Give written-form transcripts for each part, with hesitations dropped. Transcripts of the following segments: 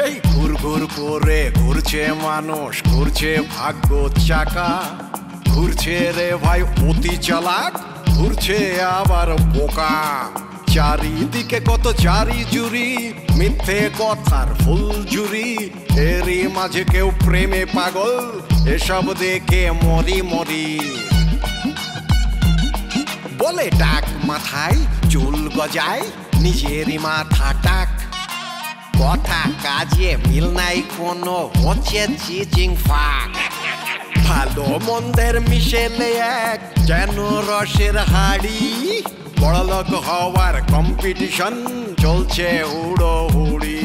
এই ঘুর ঘুর করে ঘুরছে মানুষ, ঘুরছে ভাগ্য চাকা, ঘুরছে রে ভাই অতি চালাক, ঘুরছে আবার বোকা। চারিদিকে কত চারি জুরি, মিথ্যে কথার ফুলঝুরি, এরই মাঝে কেউ প্রেমে পাগল, এসব দেখে মরি মরি। বলে টাক মাথায় চুল গজায়, নিজেরই মাথা টাক, কথা কাজে মিল নাই কোনো, হচ্ছে চিচিং ফাক। ভালো মন্দের মিশেলে এক যেন রসের হাড়ি, বড়লোক হওয়ার কম্পিটিশন চলছে হুড়ো হুড়ি।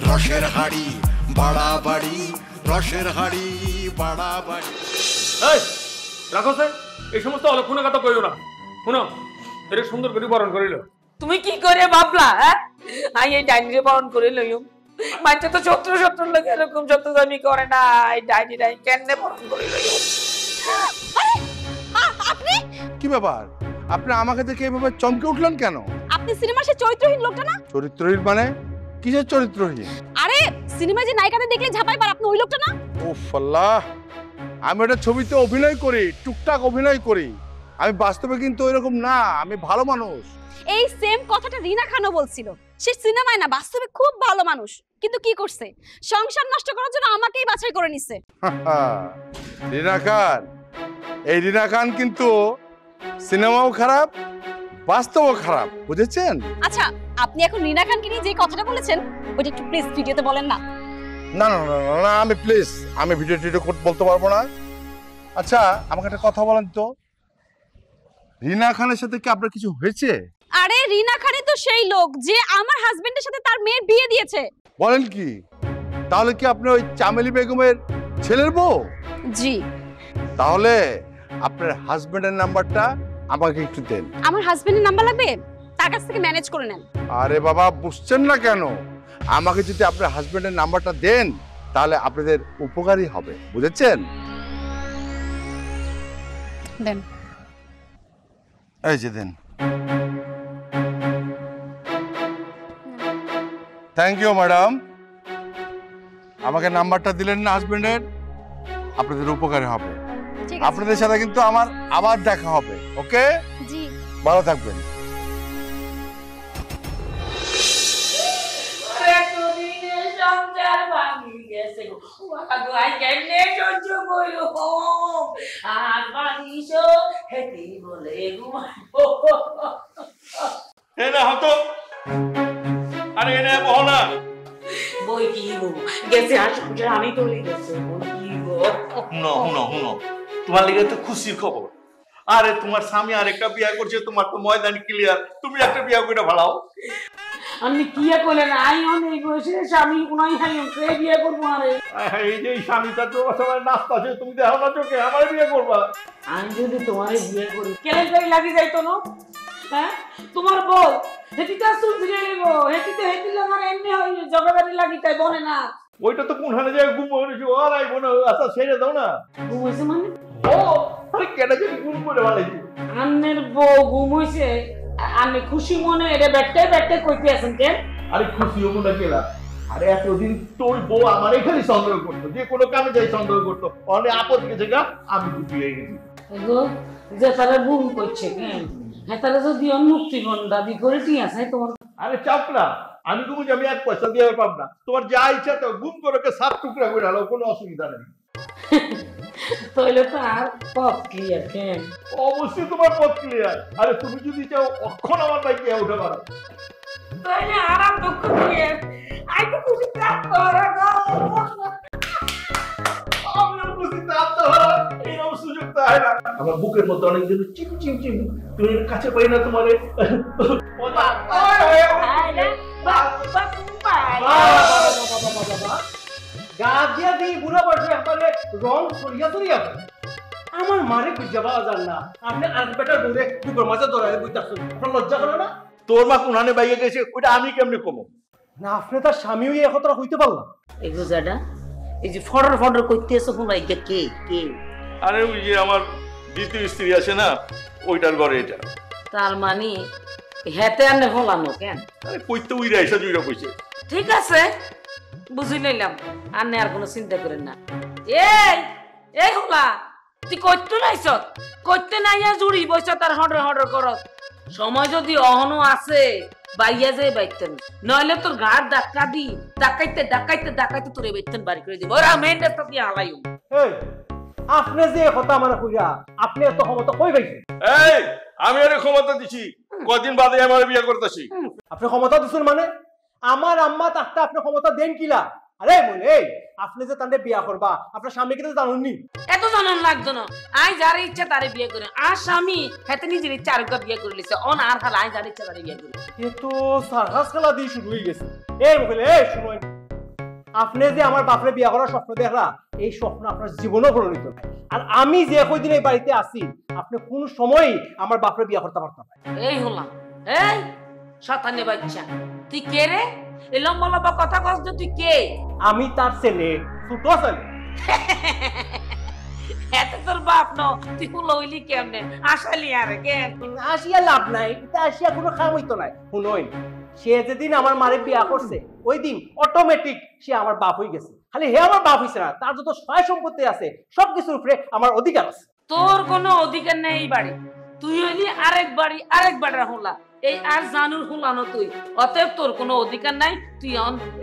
রসের হাড়ি বাড়াবাড়ি, রসের হাড়ি বাড়াবাড়ি। এই রাখো স্যার, এই সমস্ত অলক্ষণে কথা কইও না। শুনো, এটা সুন্দর করে বরণ করিল। তুমি কি করে ভাবলা? হ্যাঁ, আই এই ডাইনিরে বরণ করে লইও। মানছে তো শত্রু লোক এরকম শত্রুদামি করে না, এই ডাইনি কেমনে বরণ করে লইও। আপনি কি ব্যাপার, আপনি আমাকে দেখে এভাবে চমকে উঠলেন কেন? আপনি সিনেমার সেই চরিত্রহীন লোকটা না? চরিত্রহীন মানে কিসের চরিত্রহীন? আরে সিনেমায় যে নায়িকাদের দেখলে ঝাপাই পার, আপনি ওই লোকটা না? ওফ আল্লাহ, আমি একটা ছবিতে অভিনয় করি, টুকটাক অভিনয় করি, আমি বাস্তবে কিন্তু এরকম না, আমি ভালো মানুষ। এই সেম কথাটা রিনা খানও বলছিল। সে সিনেমায় না, বাস্তবে খুব ভালো মানুষ, কিন্তু কি করছে, সংসার নষ্ট করার জন্য আমাকেই বাছাই করে নিছে। রিনা খান, এই রিনা খান কিন্তু সিনেমাও খারাপ, বাস্তবও খারাপ, বুঝেছেন? আচ্ছা, আপনি এখন রিনা খানকে নিয়ে যে কথাটা বলেছেন ওইটা একটু প্লিজ ভিডিওতে বলেন না। না না না না, আমি প্লিজ, আমি ভিডিও টিডিও বলতে পারবো না। আচ্ছা, আমাকে একটা কথা বলেন তো, রিনা খানের সাথে কি আপনার কিছু হয়েছে? আরে রিনা খানই তো সেই লোক যে আমার হাজবেন্ডের সাথে তার মেয়ের বিয়ে দিয়েছে। বলেন কি? তাহলে কি আপনি ওই চামেলি বেগমের ছেলের বউ? জি। তাহলে আপনার হাজবেন্ডের নাম্বারটা আমাকে একটু দেন। আমার হাজবেন্ডের নাম্বার লাগবে? তার কাছ থেকে ম্যানেজ করে নেন। আরে বাবা, বুঝছেন না কেন? আমাকে যদি আপনার হাজবেন্ডের নাম্বারটা দেন তাহলে আপনাদের উপকারী হবে, বুঝেছেন? দেন। এই যে দেন। থ্যাংক ইউ ম্যাডাম, আমাকে নাম্বারটা দিলেন না হাজবেন্ডের, আপনাদের উপকারী হবে। আপনাদের সাথে কিন্তু আমার আবার দেখা হবে। ওকে জি, ভালো থাকবেন। বই কি গেছে আর সংসার আমি তুলে গেছে। বই কি গো? তোমার লিগে তো খুশির খবর। আরে তোমার স্বামী আরেকটা বিয়া করছে, তোমার তো ময়দান ক্লিয়ার, তুমি একটা বিয়া করে ভাড়াও। আমি কি করলেন? আই অনেক বয়সে স্বামী কোনাই হাই কে বিয়ে করবো? আরে এই যে স্বামীটা তো সবাই নাস্তা আছে, তুমি দেখো না চোখে, আমার বিয়ে করবা? আমি যদি তোমারে বিয়ে করি কেলেঙ্কারি লাগি যাইতো না? হ্যাঁ, তোমার বউ হেটিটা সুল ফিরে নেবো, হেটিতে হেটিলে আমার এমনি হয় জগাবাড়ি লাগি, তাই বনে না। ওইটা তো কোনখানে যায় গুম হয়েছে, ও আর আইবো না, আচ্ছা ছেড়ে দাও না। ঘুম হয়েছে মানে? ও আরে কেটে যদি গুম করে ভালাইছি। আন্নের বউ ঘুম হয়েছে, আমি খুশি মনে এটা ব্যাটে কইতে আছেন কেন? আরে খুশি হবো না কেলা? আরে এতদিন তোর বউ আমারই খালি সন্দেহ করতো, যে কোনো কামে যাই সন্দেহ করতো, অনেক আপদ গেছে গা, আমি খুশি হয়ে গেছি। যে তারা গুম করছে কেন? হ্যাঁ, তারা যদি মুক্তিপণ দাবি করে ঠিক আছে তোমার। আরে চাপ না, আমি তুমি আমি এক পয়সা দিয়ে পাব না, তোমার যা ইচ্ছা তো গুম করে 7 টুকরা করে আলো, কোনো অসুবিধা নেই। তাহলে তো আর পথ ক্লিয়ার কেন? অবশ্যই তোমার পথ ক্লিয়ার। আরে তুমি যদি চাও অক্ষণ আমার বাইকে উঠে পারো, তাহলে আরাম দুঃখ দিয়ে আই তো খুশি প্রাপ্ত হওয়ার আমার বুকের মধ্যে অনেক দিন চিম চিম চিম, তুমি কাছে পাই না তোমার আমার মারে বুঝাবা যান না, আপনি আর বেটার দৌড়ে বুকের মাঝে ধরে বুঝতেছেন, আপনার লজ্জা করে না? তোর মা কোনখানে বাইকে গেছে ওইটা আমি কেমনে কমো? না আপনি তার স্বামী হয়ে একতরা হইতে পারলাম। এই গুজাটা এই যে ফডর করতেছো কোনা, এটা কে কে? আরে ওই যে আমার দ্বিতীয় স্ত্রী আছে না, ওইটার ঘরে এটা। তার মানে হেতে আনে হলানো কেন? আরে কইতে উইরা এসে জুইরা কইছে। ঠিক আছে, বুঝি লইলাম আর নে আর কোনো চিন্তা করেন না। এই হলা তুই করতে নাইছ, করতে নাইয়া জুড়ি বইছ তার হডর হডর করত। সময় যদি অহনো আছে বাইয়া যে বাইতেন, নইলে তোর ঘাট ধাক্কা দি ডাকাইতে ডাকাইতে ডাকাইতে তোরে বাইতেন বাড়ি করে দিব। ওরা মেন রাস্তা দিয়ে হালাইও। এই আপনি যে কথা মানে কইরা আপনি এত ক্ষমতা কই পাইছেন? এই আমি এর ক্ষমতা দিছি, কদিন বাদে আমার বিয়ে করতেছি। আপনি ক্ষমতা দিছেন মানে আমার আম্মা থাকতে আপনি ক্ষমতা দেন কিলা? আরে মনে এই আপনি যে তান্ডে বিয়া করবা আপনার স্বামী কিন্তু জানুননি। এত জানান লাগতো না, আই যার ইচ্ছা তারে বিয়ে করে। আর স্বামী হেতে নিজের ইচ্ছা আরেকটা বিয়ে করে লিছে, অন আর খালা আই যার ইচ্ছা তারে বিয়ে করে। এ তো সার্কাস খেলা দিয়ে শুরু হয়ে গেছে। এই মহিলা এই শুনুন, আপনি যে আমার বাপরে বিয়া করার স্বপ্ন দেখলা, এই স্বপ্ন আপনার জীবনও পরিণত নাই। আর আমি যে কয়দিন এই বাড়িতে আছি আপনি কোন সময়ই আমার বাপরে বিয়া করতে পারতাম না। এই হলাম এই শতানে বাচ্চা, তুই কে রে? এই লম্বা লম্বা কথা কস যে তুই কে? আমি তার ছেলে, ছোট ছেলে। এত তোর বাপ ন, তুই লইলি কেমনে? আসালি আরে কেন? আসিয়া লাভ নাই, এটা আসিয়া কোনো কাম হইতো নাই। শুনুন, সে যেদিন আমার মারে বিয়া করছে ওই দিন অটোমেটিক সে আমার বাপ হয়ে গেছে। খালি হে আমার বাপ হইছে না, তার যত সয় সম্পত্তি আছে সবকিছুর উপরে আমার অধিকার আছে। তোর কোনো অধিকার নেই এই বাড়ি, তুই হইলি আরেক বাড়ির হুলা। এই আর জানুর হুলানো তুই, অতএব তোর কোনো অধিকার নাই। তুই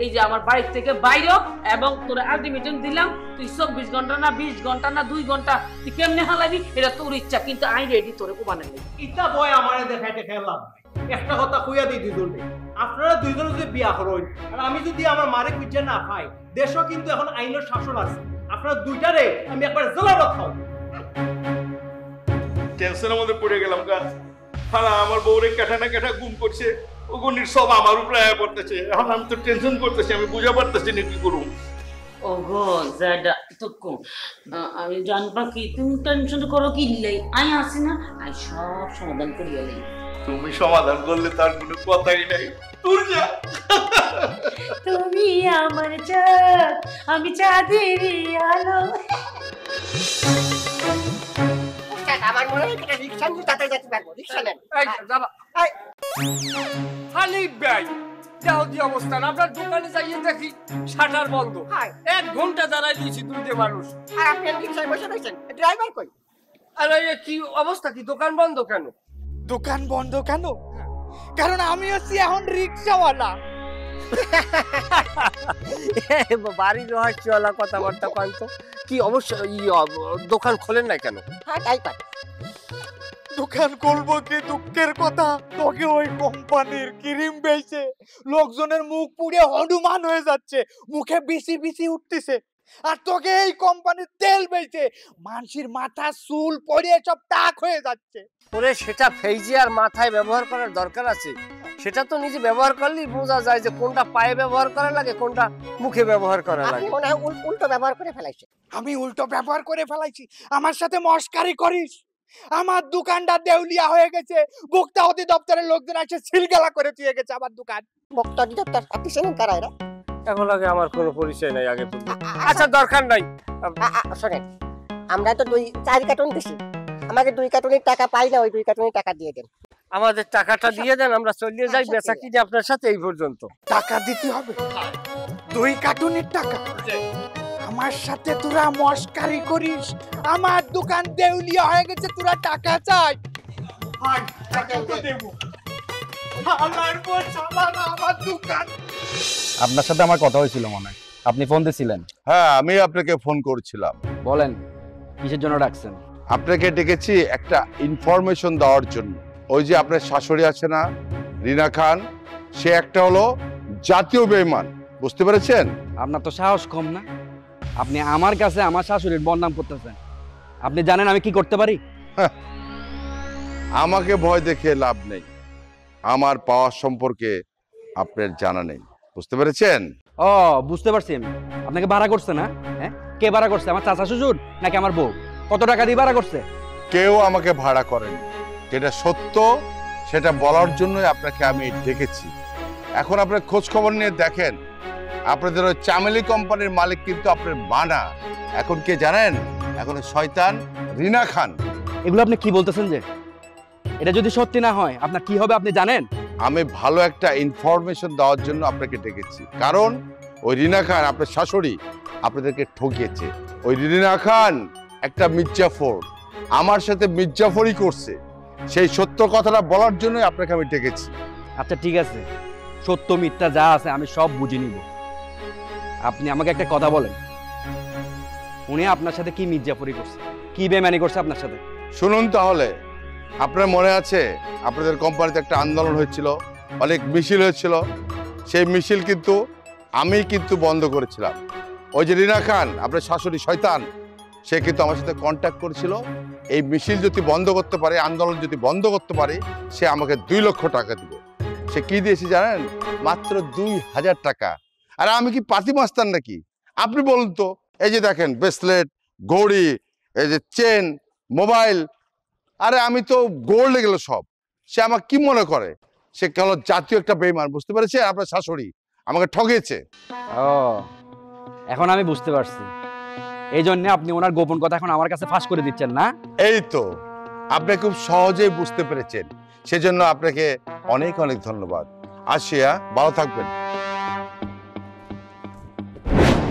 এই যে আমার বাড়ি থেকে বাইরে, এবং তোর আলটিমেটাম দিলাম, তুই 24 ঘন্টা না 20 ঘন্টা না 2 ঘন্টা তুই কেমনে হালাবি এটা তোর ইচ্ছা, কিন্তু আই রেডি তোরে কোবানে নেই। ইটা বয় আমারে দেখাইতে খেলাম। একটা কথা কইয়া দিই দুজনে, আপনারা দুইজনে যদি বিয়া করেন আর আমি যদি আমার মারে খুঁজে না পাই, দেশও কিন্তু এখন আইনের শাসন আছে। আপনারা দুইটারে আমি একবার জেলাবত খাও। টেনশনের মধ্যে পড়ে গেলাম গা। হালা আমার বউরে কেটা না কেটা গুম করছে, ওগুনির সব আমার উপরে আয়া পড়তেছে। এখন আমি তো টেনশন করতেছি, আমি বুঝা পারতেছি না কি করুম। ওগো জাডা তোকো আমি জানবা কি তুমি টেনশন করো কি লাই, আই আসি না, আই সব সমাধান করিয়া লই। তুমি সমাধান করলে তার কোনো কথাই নাই। তুই যা। তুমি আমার চাঁদ, আমি চাঁদেরই আলো। আমার মনে হয় একটা রিক্সা নিয়ে তাড়াতাড়ি যেতে পারবো। রিক্সা নেন। খালি ব্যাগ যাও দি অবস্থা। আপনার দোকানে যাইয়ে দেখি শাটার বন্ধ। 1 ঘন্টা দাঁড়াই দিয়েছি দুইটা মানুষ। আর আপনি রিক্সায় বসে রয়েছেন, ড্রাইভার কই? আরে কি অবস্থা, কি দোকান বন্ধ কেন? দোকান বন্ধ কেন? কারণ আমি হচ্ছি এখন রিক্সাওয়ালা। বাড়ির রহস্যওয়ালা কথাবার্তা পান্ত কি অবশ্যই দোকান খোলেন না কেন? হ্যাঁ তাই পারে। দোকান খুলবো কি দুঃখের কথা, তোকে ওই কোম্পানির ক্রিম বেচে লোকজনের মুখ পুড়ে হনুমান হয়ে যাচ্ছে, মুখে বিসি বিসি উঠতেছে। আর তোকে এই কোম্পানির তেল বেচে মানুষের মাথা চুল পড়ে সব টাক হয়ে যাচ্ছে। ওরে সেটা ফেজিয়ার মাথায় ব্যবহার করার দরকার আছে, সেটা তো নিজে ব্যবহার করলেই বোঝা যায় যে কোনটা পায়ে ব্যবহার করা লাগে, কোনটা মুখে ব্যবহার করা লাগে। মনে হয় উল্টো ব্যবহার করে ফেলাইছে। আমি উল্টো ব্যবহার করে ফেলাইছি? আমার সাথে মস্কারি করিস? আমার দোকানটা দেউলিয়া হয়ে গেছে, ভোক্তা অধিদপ্তরের লোকজন এসে সিলগালা করে দিয়ে গেছে আমার দোকান। ভোক্তা অধিদপ্তর আপনি চেনেন কারা এরা? এখন আগে আমার কোনো পরিচয় নাই আগে। আচ্ছা দরকার নাই, শোনেন, আমরা তো 4 কার্টুন দিছি, আমাকে 2 কার্টুনের টাকা পাই না, ওই 2 কার্টুনের টাকা দিয়ে দেন। আমাদের টাকাটা দিয়ে দেন, আমরা চলিয়ে যাই বেচা কিনে আপনার সাথে এই পর্যন্ত। টাকা দিতে হবে? 2 কার্টুনের টাকা? আমার সাথে তোরা মস্কারি করিস? আমার দোকান দেউলিয়া হয়ে গেছে, তোরা টাকা চাই? আমার দোকান। আপনার সাথে আমার কথা হয়েছিল মনে হয়, আপনি ফোন দিয়েছিলেন। হ্যাঁ, আমি আপনাকে ফোন করছিলাম। বলেন কিসের জন্য ডাকছেন? আপনাকে ডেকেছি একটা ইনফরমেশন দেওয়ার জন্য। ওই যে আপনার শাশুড়ি আছে না, রিনা খান, সে একটা হলো জাতীয় বেঈমান, বুঝতে পেরেছেন? আপনার তো সাহস কম না, আপনি আমার কাছে আমার শাশুড়ির বদনাম করতেছেন। আপনি জানেন আমি কি করতে পারি? আমাকে ভয় দেখিয়ে লাভ নেই, আমার পাওয়ার সম্পর্কে আপনার জানা নেই, বুঝতে পেরেছেন? ও বুঝতে পারছি আমি। আপনাকে ভাড়া করছে না? হ্যাঁ, কে ভাড়া করছে? আমার চাচা শ্বশুর নাকি আমার বউ? কত টাকা দিয়ে ভাড়া করছে? কেউ আমাকে ভাড়া করেনি, যেটা সত্য সেটা বলার জন্যই আপনাকে আমি ডেকেছি। এখন আপনার খোঁজ খবর নিয়ে দেখেন, আপনাদের ওই চামেলি কোম্পানির মালিক কিন্তু আপনার মা না, এখন কে জানেন? এখন শয়তান রিনা খান। এগুলো আপনি কি বলতেছেন? যে এটা যদি সত্যি না হয় আপনার কি হবে আপনি জানেন? আমি ভালো একটা ইনফরমেশন দেওয়ার জন্য আপনাকে ডেকেছি, কারণ ওই রিনা খান আপনার শাশুড়ি আপনাদেরকে ঠকিয়েছে। ওই রিনা খান একটা মির্জাফর, আমার সাথে মির্জাফরই করছে। সেই সত্য কথাটা বলার জন্যই আপনাকে আমি ডেকেছি। আচ্ছা ঠিক আছে, সত্য মিথ্যা যা আছে আমি সব বুঝে নিব। আপনি আমাকে একটা কথা বলেন, উনি আপনার সাথে কি মির্জাফরি করছে, কি বেমানি করছে আপনার সাথে? শুনুন তাহলে, আপনার মনে আছে আপনাদের কোম্পানিতে একটা আন্দোলন হয়েছিল, অনেক মিছিল হয়েছিল। সেই মিছিল কিন্তু আমি বন্ধ করেছিলাম। ওই যে রিনা খান আপনার শাশুড়ি শয়তান, সে কিন্তু আমার সাথে কন্ট্যাক্ট করেছিল। এই মিছিল যদি বন্ধ করতে পারে, আন্দোলন যদি বন্ধ করতে পারে, সে আমাকে 2 লক্ষ টাকা দিবে। সে কি দিয়েছে জানেন? মাত্র 2000 টাকা। আর আমি কি পাতি মাস্তান নাকি? আপনি বলুন তো, এই যে দেখেন ব্রেসলেট, ঘড়ি, এই যে চেন, মোবাইল, আরে আমি তো গোল্ড গেল সব। সে আমাকে কি মনে করে? সে কেন জাতীয় একটা বেইমান, বুঝতে পেরেছে? আপনার শাশুড়ি আমাকে ঠকিয়েছে। ও, এখন আমি বুঝতে পারছি। এই জন্য আপনি ওনার গোপন কথা এখন আমার কাছে ফাঁস করে দিচ্ছেন না? এই তো, আপনি খুব সহজেই বুঝতে পেরেছেন, সেজন্য আপনাকে অনেক অনেক ধন্যবাদ। আসিয়া, ভালো থাকবেন।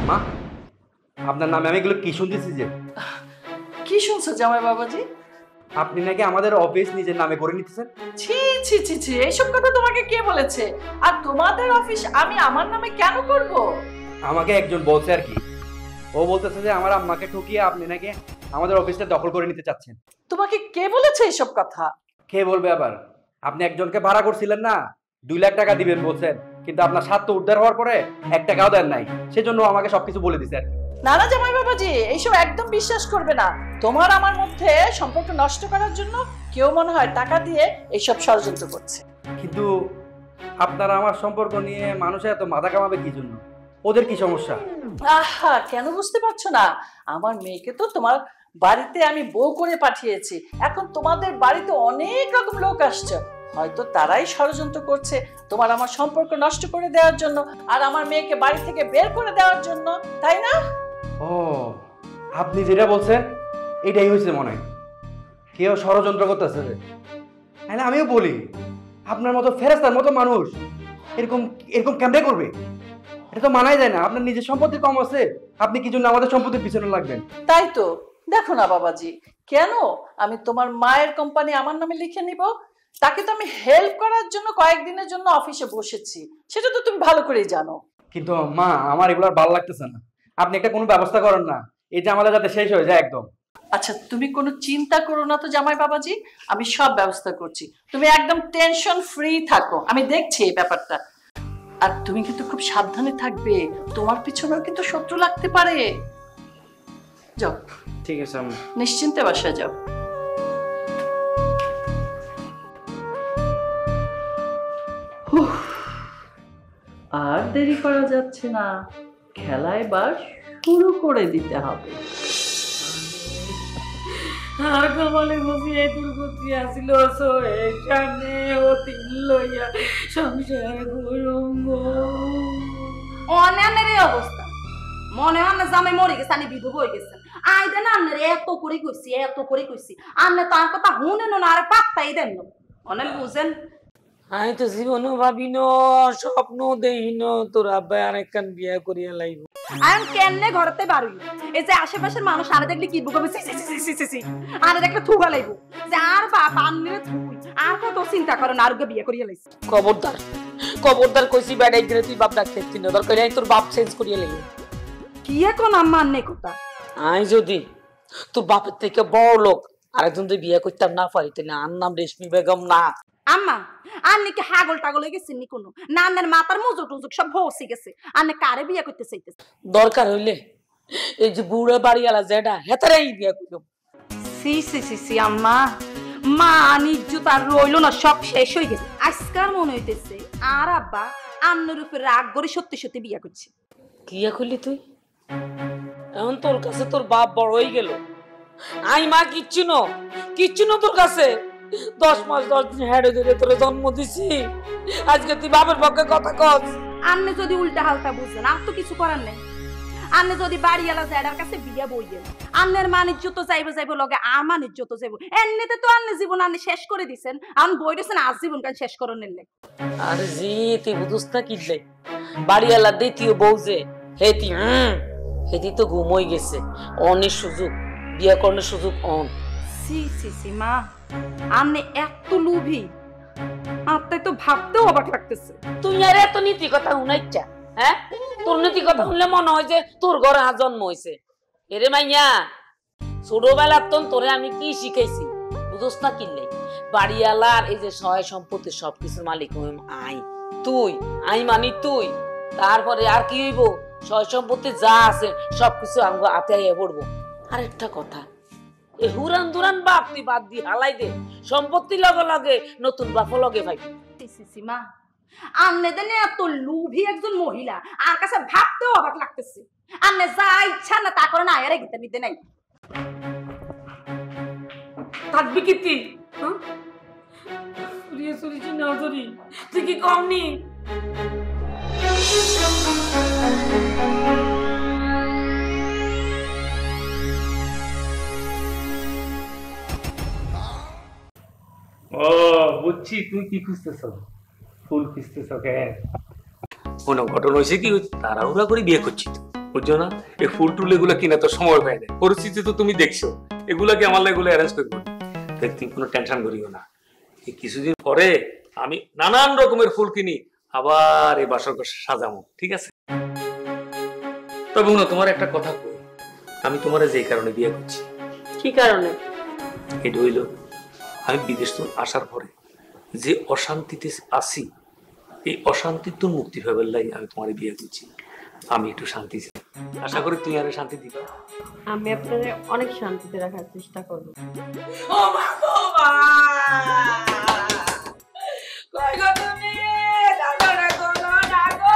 মা, আপনার নামে আমি এগুলো কি শুনতেছি? যে কি শুনছো জামাই বাবাজি? আপনি নাকি আমাদের অফিস নিজের নামে করে নিতেছেন। ছি ছি ছি ছি, এইসব কথা তোমাকে কে বলেছে? আর তোমাদের অফিস আমি আমার নামে কেন করব? আমাকে একজন বলছে আর কি। ও বলতেছে যে আমার আম্মাকে ঠকিয়ে আপনি নাকি আমাদের অফিসটা দখল করে নিতে চাচ্ছেন। তোমাকে কে বলেছে এইসব কথা? কে বলবে আবার? আপনি একজনকে ভাড়া করছিলেন না, 2 লাখ টাকা দিবেন বলছেন, কিন্তু আপনার স্বার্থ উদ্ধার হওয়ার পরে 1 টাকাও দেন নাই। সেজন্য আমাকে সবকিছু বলে দিছে আর কি। না না জামাই বাবাজি, এইসব একদম বিশ্বাস করবে না। তোমার আমার মধ্যে সম্পর্ক নষ্ট করার জন্য কেউ মনে হয় টাকা দিয়ে এইসব ষড়যন্ত্র করছে। কিন্তু আপনারা আমার সম্পর্ক নিয়ে মানুষের এত মাথা কামাবে কি জন্য? ওদের কি সমস্যা? আহা, কেন বুঝতে পারছো না? আমার মেয়েকে তো তোমার বাড়িতে আমি বউ করে পাঠিয়েছি। এখন তোমাদের বাড়িতে অনেক রকম লোক আসছে, হয়তো তারাই ষড়যন্ত্র করছে তোমার আমার সম্পর্ক নষ্ট করে দেওয়ার জন্য, আর আমার মেয়েকে বাড়ি থেকে বের করে দেওয়ার জন্য, তাই না? ও, আপনি যেটা বলছেন এটাই হয়েছে মনে হয়। কেউ ষড়যন্ত্র করতেছে। তাহলে আমিও বলি, আপনার মতো ফেরেস্তার মতো মানুষ এরকম এরকম কেমনে করবে? এটা তো মানাই যায় না। আপনার নিজের সম্পত্তি কম আছে, আপনি কি জন্য আমাদের সম্পত্তির পিছনে লাগবেন? তাই তো, দেখো না বাবাজি, কেন আমি তোমার মায়ের কোম্পানি আমার নামে লিখে নিব? তাকে তো আমি হেল্প করার জন্য কয়েকদিনের জন্য অফিসে বসেছি, সেটা তো তুমি ভালো করেই জানো। কিন্তু মা, আমার এগুলো আর ভালো লাগতেছে না। আপনি একটা কোনো ব্যবস্থা করেন না, এই ঝামেলা যাতে শেষ হয়ে যায় একদম। আচ্ছা, তুমি কোনো চিন্তা করো না তো জামাই বাবাজি, আমি সব ব্যবস্থা করছি। তুমি একদম টেনশন ফ্রি থাকো, আমি দেখছি এই ব্যাপারটা। আর তুমি কিন্তু খুব সাবধানে থাকবে, তোমার পিছনেও কিন্তু শত্রু লাগতে পারে। যাও। ঠিক আছে আম্মা, নিশ্চিন্তে বাসায় যাও। আর দেরি করা যাচ্ছে না, খেলা এবার শুরু করে দিতে হবে। আর কপালে বসিয়ে দুর্গতি আসিল সামনে অতি লইয়া সংসার করুম। অনানের অবস্থা মনে হয় না জামাই মরে গেছে, আমি বিধব হয়ে গেছেন। আইদেন আপনার এত করে কইছি, আপনি তার কথা শুনেন না, আর পাত্তাই দেন না। অনেক বুঝেন, আমি তো জীবনও ভাবি ন, স্বপ্ন দেই ন তোর আব্বাই আরেকখান বিয়া করিয়া লাইব। আমি কেমনে ঘরতে বাড়ি, এই যে আশেপাশের মানুষ আরে দেখলে কি বুকাবে, আরে দেখলে থুগা লাইব যে আর বাপ আনলে থুই, আর কত চিন্তা করেন আর বিয়ে করিয়া লাইছি। খবরদার কইছি বেড়াই গেলে তুই বাপ ডাকতে তিন দরকার নাই, তোর বাপ চেঞ্জ করিয়া লাইব। কি এখন আম্মা আন্নে কথা? আমি যদি তোর বাপের থেকে বড় লোক আরেকজন তুই বিয়ে করতাম না পারি, তাহলে আর নাম রেশমি বেগম না। আম্মা আন্নে কি হাগল টাগল হয়ে গেছেন নি? কোনো না, আন্নের মাথার মুজুক টুজুক সব ভসে গেছে। আন্নে কারে বিয়ে করতে চাইতেছে? দরকার হইলে এই যে বুড়া বাড়িওয়ালা যেটা হেতারাই বিয়ে করলাম। সি সি সি সি আম্মা, মা নিজ্জত আর রইল না, সব শেষ হয়ে গেছে। আজকার মনে হইতেছে আর আব্বা আন্নের উপরে রাগ করে সত্যি সত্যি বিয়ে করছে। কিয়া করলি তুই? এখন তোর কাছে তোর বাপ বড় হয়ে গেল, আই মা কিচ্ছু ন তোর কাছে। 10 মাস 10 দিন হেঁটে ধরে তোর জন্ম দিছি, আজকে তুই বাপের পক্ষে কথা কস। আন্নে যদি উল্টা হালটা বুঝছেন, আর তো কিছু করার নেই। আন্নে যদি বাড়িওয়ালা জায়গার কাছে বিয়া বইয়েন আন্নের মানিজ্য তো যাইব লগে আমার ইজ্জত যাইব এমনিতে তো আন্নে জীবন আন্নে শেষ করে দিছেন আন বই দিছেন আজ জীবন কাল শেষ করে নিলে আরে জি তুই বুঝছ না কিলে বাড়িওয়ালা দ্বিতীয় বউ যে হেতি তো ঘুমোই গেছে অনেক সুযোগ বিয়া করার সুযোগ অন সি মা আন্নে এত লোভী আত্মাই তো ভাবতেও অবাক লাগতেছে তুই আর এত নীতি কথা শুনাইছা হ্যাঁ তোর নীতি কথা শুনলে মনে হয় যে তোর ঘরে জন্ম হয়েছে এরে মাইয়া ছোটবেলার তোরে আমি কি শিখাইছি বুঝোস না কিনলে বাড়িওয়ালার এই যে সহায় সম্পত্তি সবকিছুর মালিক আই তুই আই মানি তুই তারপরে আর কি হইব সহায় সম্পত্তি যা আছে সবকিছু আমগো হাতে আইয়া পড়বো আরেকটা কথা এই হুরান দুরান বাপ তুই বাদ দিয়ে হালাই দে সম্পত্তি লগে লগে নতুন বাপ লগে ভাই মা আন্নে দেনে এত লোভী একজন মহিলা আর কাছে ভাবতেও অবাক লাগতেছে আন্নে যা ইচ্ছা না তা করে না আয়ারে গিতে নিতে নাই থাকবি কি তুই সুরিয়ে সুরিয়ে না ধরি তুই কি কমনি ও বুঝছি তুই কি খুঁজতেছ ফুল খুঁজতেছ কেন কোনো ঘটনা হয়েছে কি তাড়াহুড়া করে বিয়ে করছি তো বুঝছো না এই ফুল টুল এগুলো কিনা তো সময় পায় না পরিস্থিতি তো তুমি দেখছো এগুলাকে আমার এগুলো অ্যারেঞ্জ করবো দেখ তুমি কোনো টেনশন করিও না এই কিছুদিন পরে আমি নানান রকমের ফুল কিনি আবার এই বাসর ঘর সাজাবো ঠিক আছে তবে না তোমার একটা কথা কই আমি তোমার যেই কারণে বিয়ে করছি কি কারণে এটা হইল আমি বিদেশ থেকে আসার পরে যে অশান্তিতে আছি এই অশান্তির তো মুক্তি পাবার লাগে আমি তোমার বিয়ে করছি আমি একটু শান্তি চাই আশা করি তুই আরে শান্তি দিবা আমি আপনাদের অনেক শান্তিতে রাখার চেষ্টা করব ও মা গো মা কই গো তুমি ডাগো ডাগো ডাগো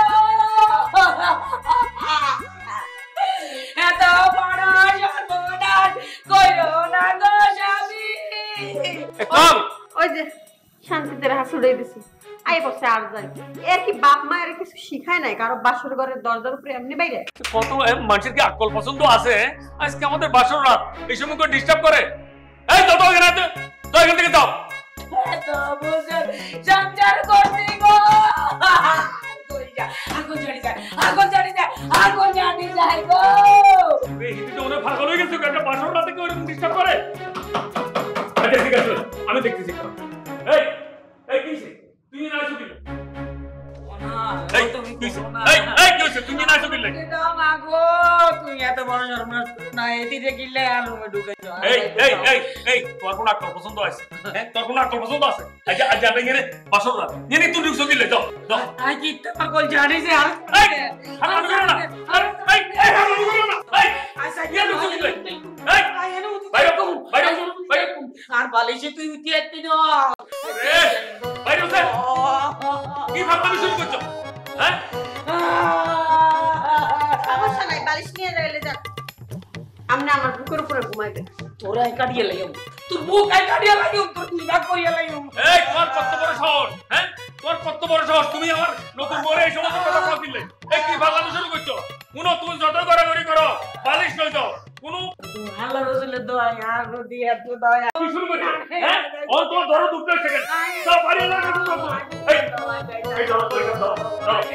এত বড় সর্বনাশ কইরো না গো স্বামী কম ওই যে শান্তিতে রাখা ছুড়ে দিছি আই বসে আর যাই এর কি বাপ মা এর কিছু শিখায় নাই কারো বাসর ঘরের দরজার উপরে এমনি বাইরে কত মানুষের কি আকল পছন্দ আছে আজকে আমাদের বাসর রাত এই সময় করে ডিস্টার্ব করে এই তো তো এখানে তো এখান থেকে যাও এত বছর সংসার করতে গো আগুন জ্বালি যায় আগুন জ্বালি যায় আগুন জ্বালি যায় গো এই হিন্দি তো ওরে পাগল হয়ে গেছে একটা বাসর রাতে কেউ এরকম ডিস্টার্ব করে আচ্ছা ঠিক আছে আমি দেখতেছি এই এই কিছে তুই না আসো দিলে এই তুমি কিছে এই কি হচ্ছে তুমি না আসো দিলে দাও না গো তুমি এত বড় সর্বনাশ না এদিকে গিলে আর রুমে ঢুকাইছো এই তোর কোন আকল পছন্দ আছে হ্যাঁ তোর কোন আকল পছন্দ আছে আচ্ছা আচ্ছা আপনি এনে বাসর রাত এনে তুই ঢুকছো দিলে যাও যাও আই কি তো পাগল জানি যে আর এই হারাম করো না এই হারাম করো না এই আচ্ছা এনে ঢুকছো দিলে এই এনে বাইরে বাইরে বাইরে আর বালিশে তুই উঠে আইতি না রে বাইরে উঠে কি ভাবতে শুরু করছো হ্যাঁ সমস্যা নাই বালিশ নিয়ে যাইলে যাক আমনে আমার বুকের উপরে ঘুমাইবে তোরা আই কাটিয়ে লাইও তোর বুক আই কাটিয়ে লাইও তোর নিবা করিয়া লাইও এই তোর কত বড় সাহস হ্যাঁ তোর কত বড় সাহস তুমি আমার নতুন বরে এই সমস্ত কথা কল দিলে এই কি ভাবতে শুরু করছো কোন তুমি যত গড়াগড়ি করো বালিশ লই যাও কোন আল্লাহ রাসূলের দোয়া আর দিয়ে এত দয়া কি শুরু করছো হ্যাঁ অন তো ধরো দুটো সেকেন্ড সব বাড়ি লাগা তো এই ধরো তো এটা ধরো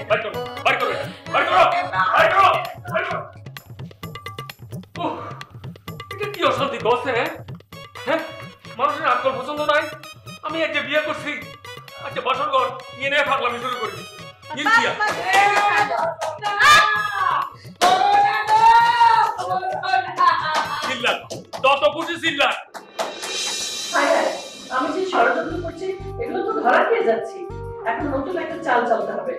বাইর করো বাইর করো বাইর করো বাইর করো বাইর করো এটা কি অশান্তি দোষে হ্যাঁ মানুষের আকল পছন্দ নাই আমি এই যে বিয়ে করছি আচ্ছা বসর ঘর নিয়ে নিয়ে পাগলামি শুরু করে দিচ্ছি চিল্লা তত খুশি চিল্লা আমি যে ষড়যন্ত্র করছি এগুলো তো ধরা খেয়ে যাচ্ছি এখন নতুন একটা চাল চালতে হবে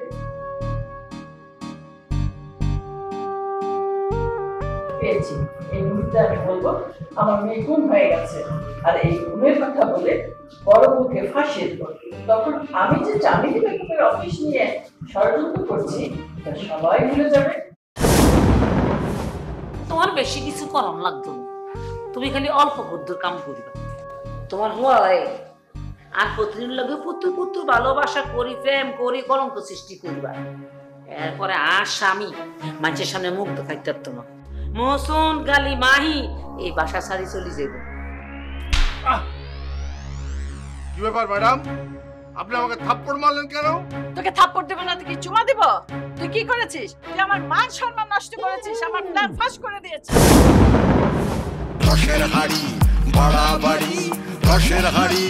পেয়েছি এই মুহূর্তে আমি বলবো আমার মেয়ে গুম হয়ে গেছে আর এই গুমের কথা বলে বড় মুখে ফাঁসিয়ে দেবো তখন আমি যে চামিলি বেগমের অফিস নিয়ে ষড়যন্ত্র করছি তা সবাই ভুলে যাবে তোমার বেশি কিছু করার লাগতো না তুমি খালি অল্প বুদ্ধর কাম করিবা তোমার হয় আর প্রতিদিন লগে পুত্র পুত্র ভালোবাসা করি প্রেম করি কলঙ্ক সৃষ্টি করিবা এরপরে আর স্বামী মানুষের সামনে মুখ দেখাইতে পারতো না। মোহসন গালি মাহি এই বাসা ছাড়ি চলে যাইব। কি ব্যাপার ম্যাডাম, আপনি আমাকে থাপ্পড় মারলেন কেন? তোকে থাপ্পড় দেব না তো কি চুমা দেব? তুই কি করেছিস? তুই আমার মান সম্মান নষ্ট করেছিস, আমার প্ল্যান ফাঁস করে দিয়েছিস। রসের হাড়ি বাড়াবাড়ি, রসের হাড়ি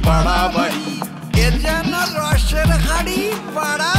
বাড়াবাড়ি, এর যেন রসের হাড়ি বাড়া